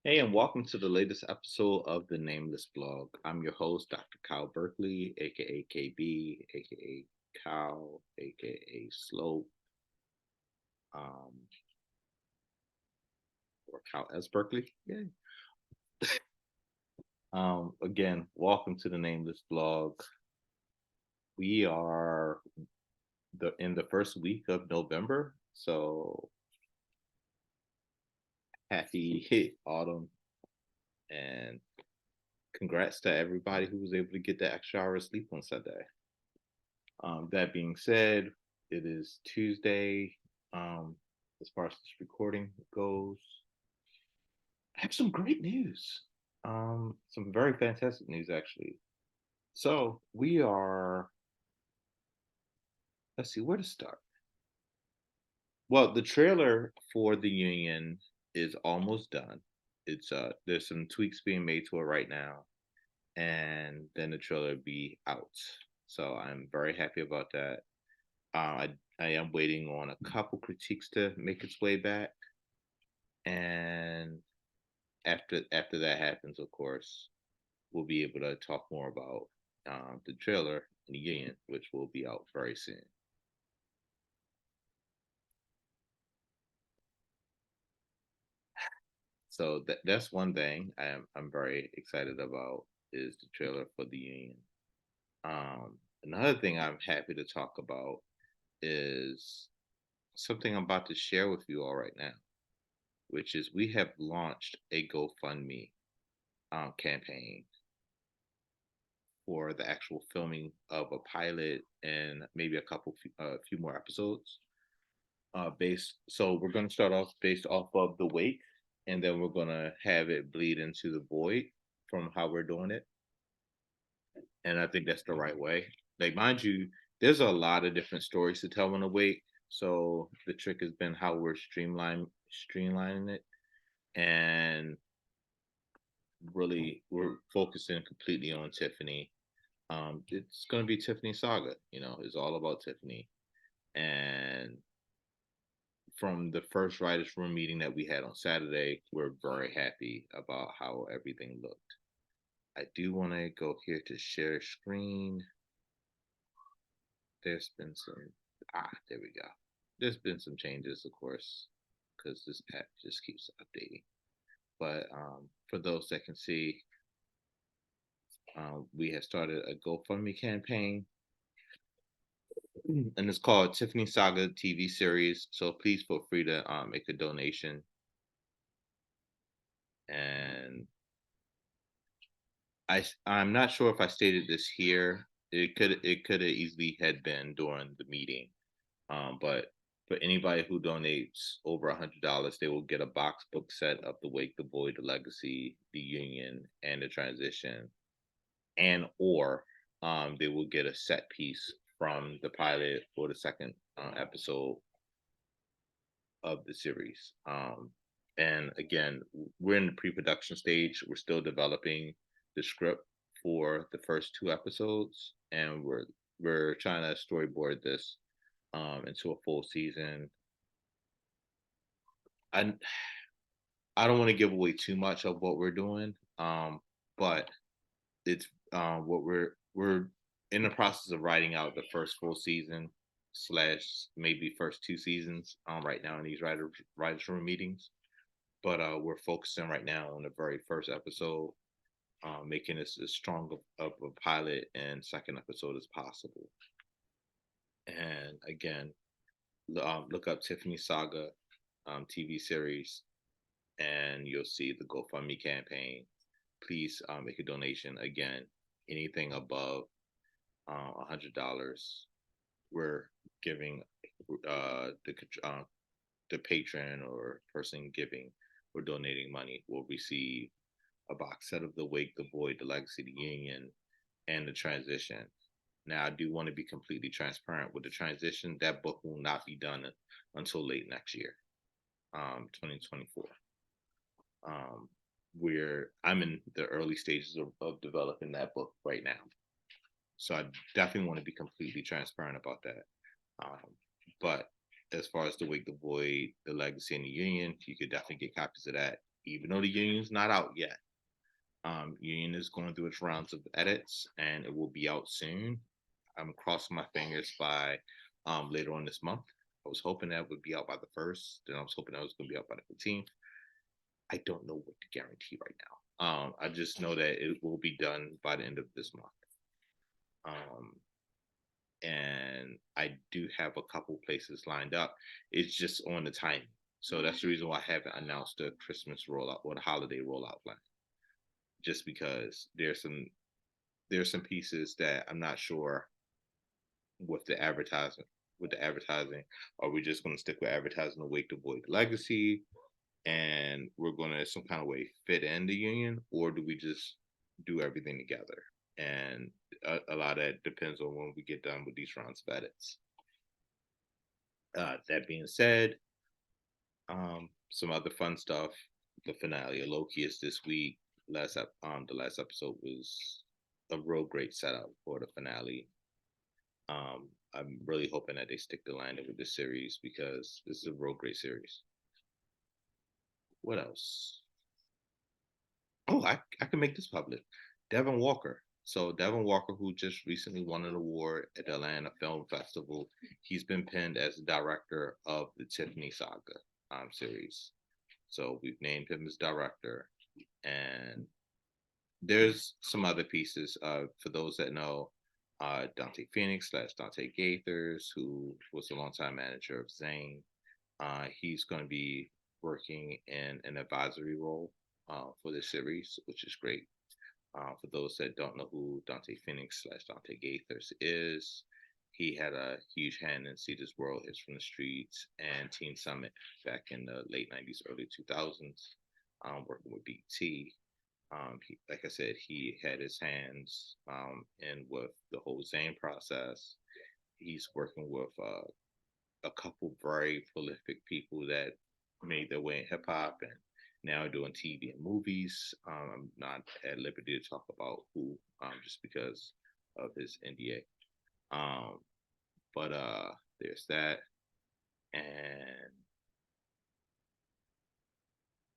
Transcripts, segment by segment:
Hey, and welcome to the latest episode of the Nameless Blog. I'm your host, Dr. Kyle Berkeley, aka KB, aka Kyle, aka Slope, um, or Kyle S. Berkeley. Yay. Again, welcome to the Nameless Blog. We are in the first week of November, so happy autumn, and congrats to everybody who was able to get that extra hour of sleep on Sunday. That being said, it is Tuesday. As far as this recording goes, I have some great news. Some very fantastic news, actually. So we are. Let's see where to start. Well, the trailer for the Union is almost done. It's there's some tweaks being made to it right now, and then the trailer will be out. So I'm very happy about that. I am waiting on a couple critiques to make its way back, and after that happens, of course, we'll be able to talk more about the trailer and the Union, which will be out very soon. So that's one thing I'm very excited about is the trailer for the Union. Another thing I'm happy to talk about is something I'm about to share with you all right now, which is we have launched a GoFundMe campaign for the actual filming of a pilot and maybe a few more episodes. So we're going to start off based off of the wake, and then we're going to have it bleed into the void from how we're doing it. And I think that's the right way. Like, mind you, there's a lot of different stories to tell in a wake. So the trick has been how we're streamlining it, and really we're focusing completely on Tiffany. It's going to be Tiffany Saga. It's all about Tiffany. And from the first writers' room meeting that we had on Saturday, we're very happy about how everything looked. I do want to go here to share screen. There's been there we go. There's been some changes, of course, because this app just keeps updating. But for those that can see, we have started a GoFundMe campaign, and it's called Tiffany Saga TV series. So please feel free to make a donation. And I'm not sure if I stated this here. It could have easily had been during the meeting, but for anybody who donates over $100, they will get a box book set of the Wake, the Void, the Legacy, the Union, and the Transition, and or they will get a set piece from the pilot or the second episode of the series. And again, we're in the pre-production stage. We're still developing the script for the first two episodes, and we're trying to storyboard this into a full season. I I don't want to give away too much of what we're doing, but it's what we're in the process of writing out the first full season slash maybe first two seasons right now in these writers room meetings. But we're focusing right now on the very first episode, making this as strong of a pilot and second episode as possible. And again, look up Tiffany Saga TV series, and you'll see the GoFundMe campaign. Please make a donation. Again, anything above $100, we're giving uh, the uh, the patron or person giving or donating money will receive a box set of The Wake, The Void, The Legacy, The Union, and The Transition. Now, I do want to be completely transparent with the transition. That book will not be done until late next year, 2024. Where I'm in the early stages of developing that book right now. So I definitely want to be completely transparent about that. But as far as The Wake, The Void, The Legacy, and The Union, you could definitely get copies of that even though the union's not out yet. Union is going through its rounds of edits, and it will be out soon. I'm crossing my fingers by later on this month. I was hoping that would be out by the 1st, then I was hoping that was going to be out by the 15th. I don't know what to guarantee right now. I just know that it will be done by the end of this month. Um, and I do have a couple places lined up. It's just on the timing. So that's the reason why I haven't announced the Christmas rollout or the holiday rollout plan. Just because there's some pieces that I'm not sure with the advertising. With the advertising, are we just going to stick with advertising to wait to avoid legacy, and we're going to some kind of way fit in the union, or do we just do everything together? And a lot of that depends on when we get done with these rounds of edits. That being said, some other fun stuff. The finale of Loki is this week. The last episode was a real great setup for the finale. I'm really hoping that they stick the landing with this series because this is a real great series. What else? Oh, I can make this public. Devin Walker. So Devin Walker, who just recently won an award at the Atlanta Film Festival, he's been pinned as the director of the Tiffany Saga series. So we've named him as director, and there's some other pieces. For those that know, Dante Phoenix / Dante Gaithers, who was a longtime manager of Zane, he's going to be working in an advisory role for this series, which is great. For those that don't know who Dante Phoenix / Dante Gaithers is, he had a huge hand in See This World Hits from the Streets and Teen Summit back in the late 90s, early 2000s, working with BT. Like I said, he had his hands in with the whole Zane process. He's working with a couple very prolific people that made their way in hip hop and now doing TV and movies. I'm not at liberty to talk about who, just because of his NDA. Um, but there's that, and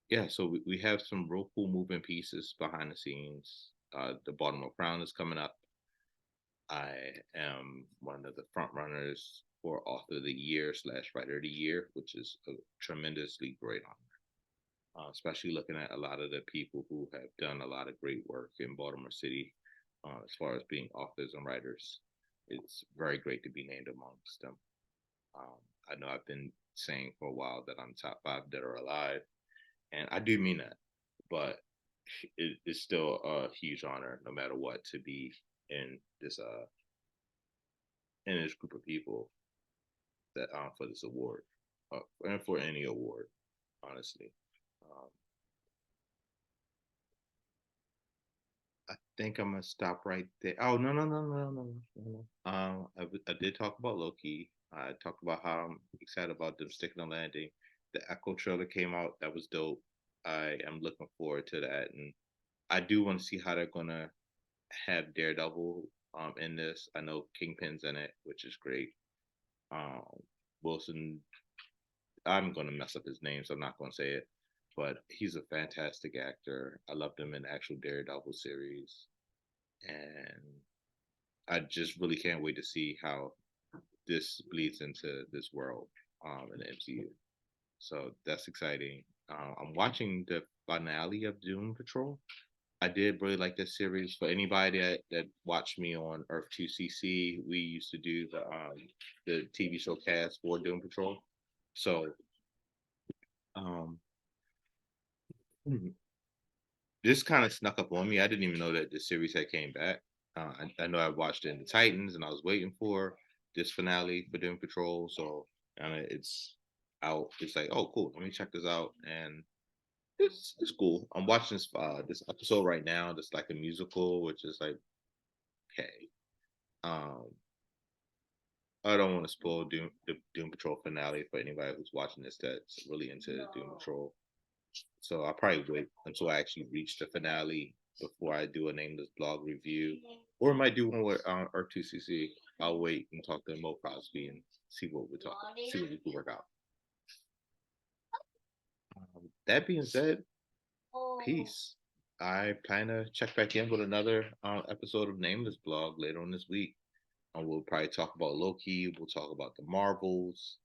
yeah, so we have some real cool moving pieces behind the scenes. The Baltimore Crown is coming up. I am one of the front runners for Author of the Year / Writer of the Year, which is a tremendously great honor, especially looking at a lot of the people who have done a lot of great work in Baltimore City as far as being authors and writers. It's very great to be named amongst them. Um, I know I've been saying for a while that I'm top 5 dead or alive, and I do mean that, but it's still a huge honor, no matter what, to be in this group of people that for this award, and for any award, honestly. Um, I think I'm gonna stop right there. Oh, no, no, no, no, no, no, no. I did talk about Loki. I talked about how I'm excited about them sticking the landing. The Echo trailer came out. That was dope. I am looking forward to that, and I do want to see how they're gonna have Daredevil in this. I know Kingpin's in it, which is great. Um, Wilson, I'm gonna mess up his name, so I'm not gonna say it. But he's a fantastic actor. I loved him in the actual Daredevil series, and I just really can't wait to see how this bleeds into this world in the MCU. So that's exciting. I'm watching the finale of Doom Patrol. I did really like this series. For anybody that watched me on Earth 2CC, we used to do the TV show cast for Doom Patrol. So um, this kind of snuck up on me. I didn't even know that this series had came back. I know I watched it in the Titans, and I was waiting for this finale for Doom Patrol. So it's out. It's like, oh, cool. Let me check this out, and it's cool. I'm watching this episode right now. That's like a musical, which is like, okay. Um, I don't want to spoil the Doom Patrol finale for anybody who's watching this that's really into Doom Patrol. So I'll probably wait until I actually reach the finale before I do a Nameless Blog review, or I might do one with R2CC. I'll wait and talk to Mo Crosby and see what we can work out. That being said, peace. I plan to check back in with another episode of Nameless Blog later on this week. We'll probably talk about Loki. We'll talk about the Marvels.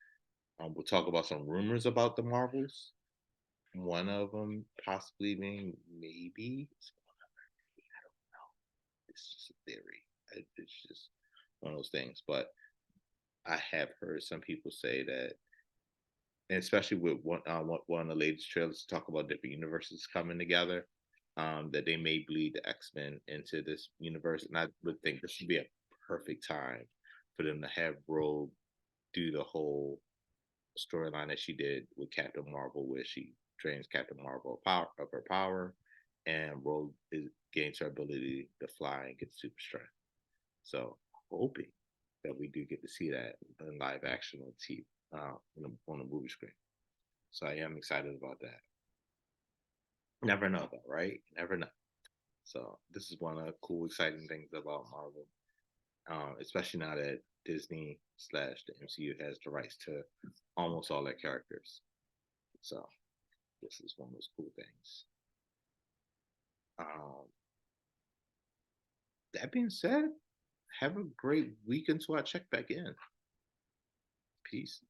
We'll talk about some rumors about the Marvels. One of them possibly being maybe. I don't know. It's just a theory. It's just one of those things. But I have heard some people say that, and especially with one of the latest trailers to talk about different universes coming together, that they may bleed the X-Men into this universe, and I would think this would be a perfect time for them to have Rogue do the whole storyline that she did with Captain Marvel, where she trains Captain Marvel of her power, and Rogue gains her ability to fly and get super strength. So hoping that we do get to see that in live action on TV, on the movie screen. So I am excited about that. Never know though, right? Never know. So this is one of the cool, exciting things about Marvel, especially now that Disney slash the MCU has the rights to almost all their characters. So this is one of those cool things. Um, that being said, have a great week until I check back in. Peace.